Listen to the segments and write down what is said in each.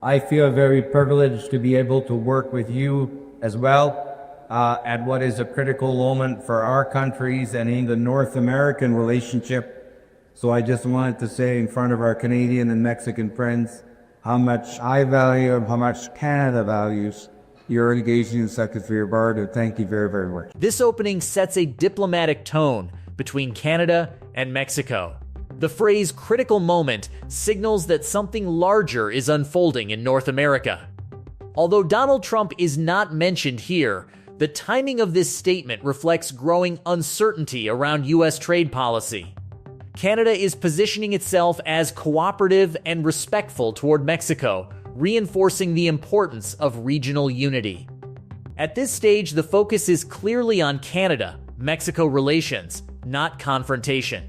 I feel very privileged to be able to work with you as well at what is a critical moment for our countries and in the North American relationship. So I just wanted to say in front of our Canadian and Mexican friends how much I value and how much Canada values your engagement, Secretary Bardo. Thank you very, very much. This opening sets a diplomatic tone between Canada and Mexico. The phrase critical moment signals that something larger is unfolding in North America. Although Donald Trump is not mentioned here, the timing of this statement reflects growing uncertainty around U.S. trade policy. Canada is positioning itself as cooperative and respectful toward Mexico, reinforcing the importance of regional unity. At this stage, the focus is clearly on Canada-Mexico relations, not confrontation.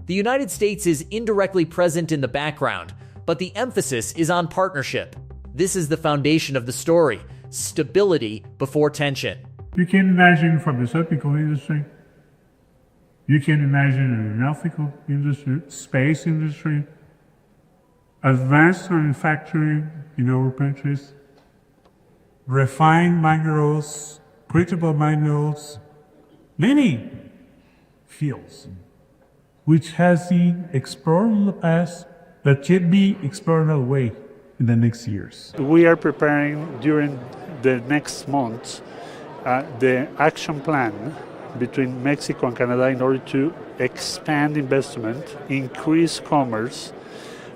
The United States is indirectly present in the background, but the emphasis is on partnership. This is the foundation of the story: stability before tension. You can imagine pharmaceutical industry. You can imagine aeronautical industry, space industry, advanced manufacturing in our countries, refined minerals, critical minerals, many fields which has been explored in the past that can be explored away in the next years. We are preparing during the next months the action plan between Mexico and Canada in order to expand investment, increase commerce,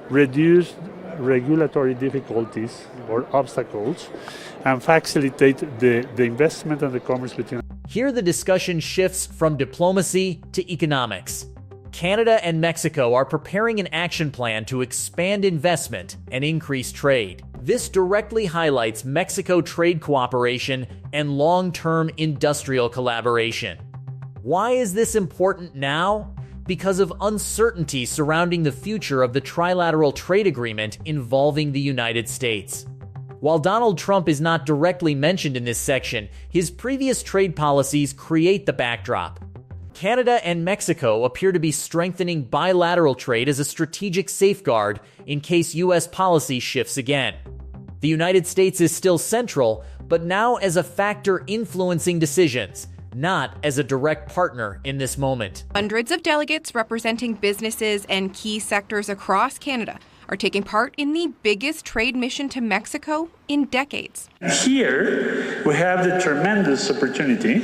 reduce regulatory difficulties or obstacles, and facilitate the investment and the commerce between. Here the discussion shifts from diplomacy to economics. Canada and Mexico are preparing an action plan to expand investment and increase trade. This directly highlights Mexico trade cooperation and long-term industrial collaboration. Why is this important now? Because of uncertainty surrounding the future of the trilateral trade agreement involving the United States. While Donald Trump is not directly mentioned in this section, his previous trade policies create the backdrop. Canada and Mexico appear to be strengthening bilateral trade as a strategic safeguard in case U.S. policy shifts again. The United States is still central, but now as a factor influencing decisions, not as a direct partner in this moment. Hundreds of delegates representing businesses and key sectors across Canada are taking part in the biggest trade mission to Mexico in decades. Here, we have the tremendous opportunity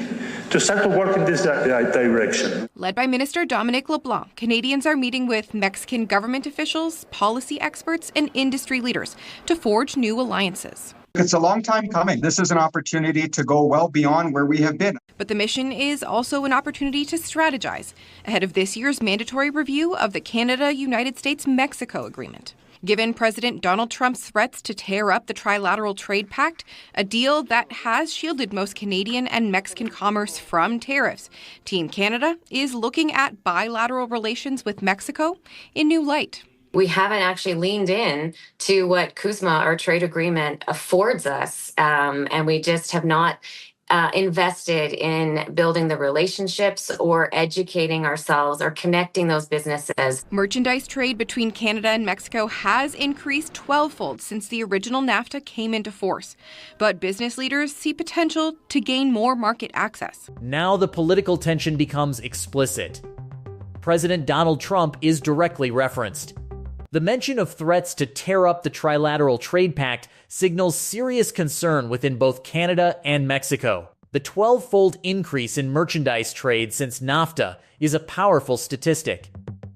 to start to work in this direction. Led by Minister Dominic LeBlanc, Canadians are meeting with Mexican government officials, policy experts, and industry leaders to forge new alliances. It's a long time coming. This is an opportunity to go well beyond where we have been. But the mission is also an opportunity to strategize ahead of this year's mandatory review of the Canada-United States-Mexico Agreement. Given President Donald Trump's threats to tear up the Trilateral Trade Pact, a deal that has shielded most Canadian and Mexican commerce from tariffs, Team Canada is looking at bilateral relations with Mexico in new light. We haven't actually leaned in to what CUSMA, our trade agreement, affords us, and we just have not invested in building the relationships or educating ourselves or connecting those businesses. Merchandise trade between Canada and Mexico has increased 12-fold since the original NAFTA came into force. But business leaders see potential to gain more market access. Now the political tension becomes explicit. President Donald Trump is directly referenced. The mention of threats to tear up the Trilateral Trade Pact signals serious concern within both Canada and Mexico. The 12-fold increase in merchandise trade since NAFTA is a powerful statistic.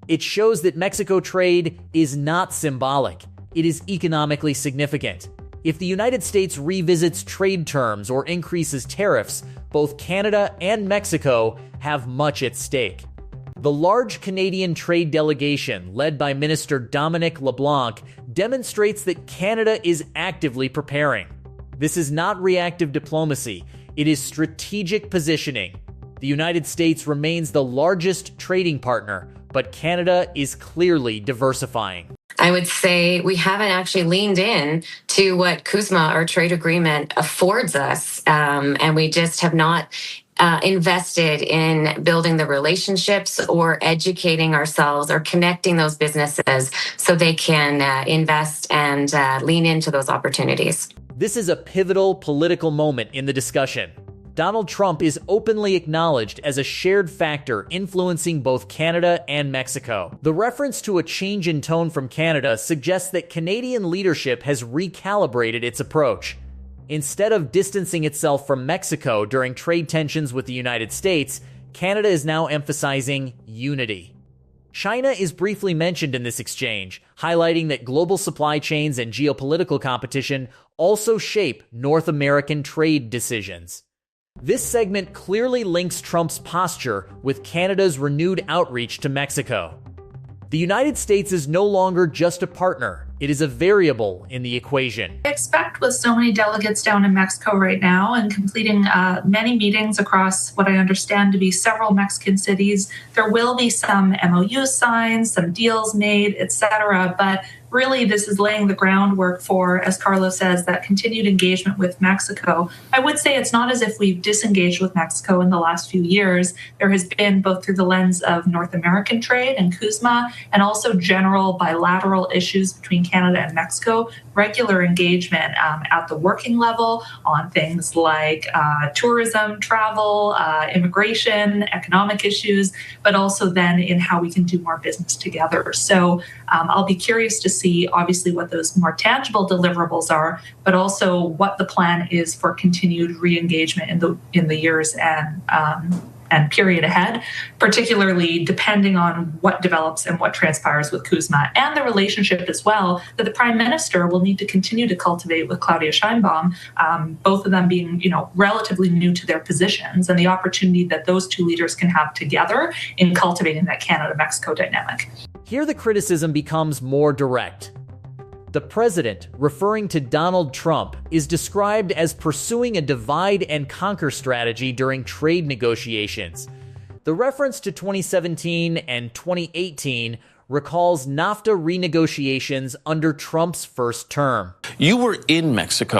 It shows that Mexico trade is not symbolic. It is economically significant. If the United States revisits trade terms or increases tariffs, both Canada and Mexico have much at stake. The large Canadian trade delegation, led by Minister Dominic LeBlanc, demonstrates that Canada is actively preparing. This is not reactive diplomacy, it is strategic positioning. The United States remains the largest trading partner, but Canada is clearly diversifying. I would say we haven't actually leaned in to what CUSMA, our trade agreement, affords us, and we just have not invested in building the relationships or educating ourselves or connecting those businesses so they can invest and lean into those opportunities. This is a pivotal political moment in the discussion. Donald Trump is openly acknowledged as a shared factor influencing both Canada and Mexico. The reference to a change in tone from Canada suggests that Canadian leadership has recalibrated its approach. Instead of distancing itself from Mexico during trade tensions with the United States, Canada is now emphasizing unity. China is briefly mentioned in this exchange, highlighting that global supply chains and geopolitical competition also shape North American trade decisions. This segment clearly links Trump's posture with Canada's renewed outreach to Mexico. The United States is no longer just a partner, it is a variable in the equation. I expect with so many delegates down in Mexico right now and completing many meetings across what I understand to be several Mexican cities, there will be some MOUs signed, some deals made, etc. But really, this is laying the groundwork for, as Carlos says, that continued engagement with Mexico. I would say it's not as if we've disengaged with Mexico in the last few years. There has been, both through the lens of North American trade and CUSMA, and also general bilateral issues between Canada and Mexico, regular engagement at the working level on things like tourism, travel, immigration, economic issues, but also then in how we can do more business together. So I'll be curious to see, obviously, what those more tangible deliverables are, but also what the plan is for continued re-engagement in the years and period ahead, particularly depending on what develops and what transpires with CUSMA, and the relationship as well that the Prime Minister will need to continue to cultivate with Claudia Sheinbaum, both of them being, relatively new to their positions, and the opportunity that those two leaders can have together in cultivating that Canada-Mexico dynamic. Here the criticism becomes more direct. The president, referring to Donald Trump, is described as pursuing a divide and conquer strategy during trade negotiations. The reference to 2017 and 2018 recalls NAFTA renegotiations under Trump's first term. You were in Mexico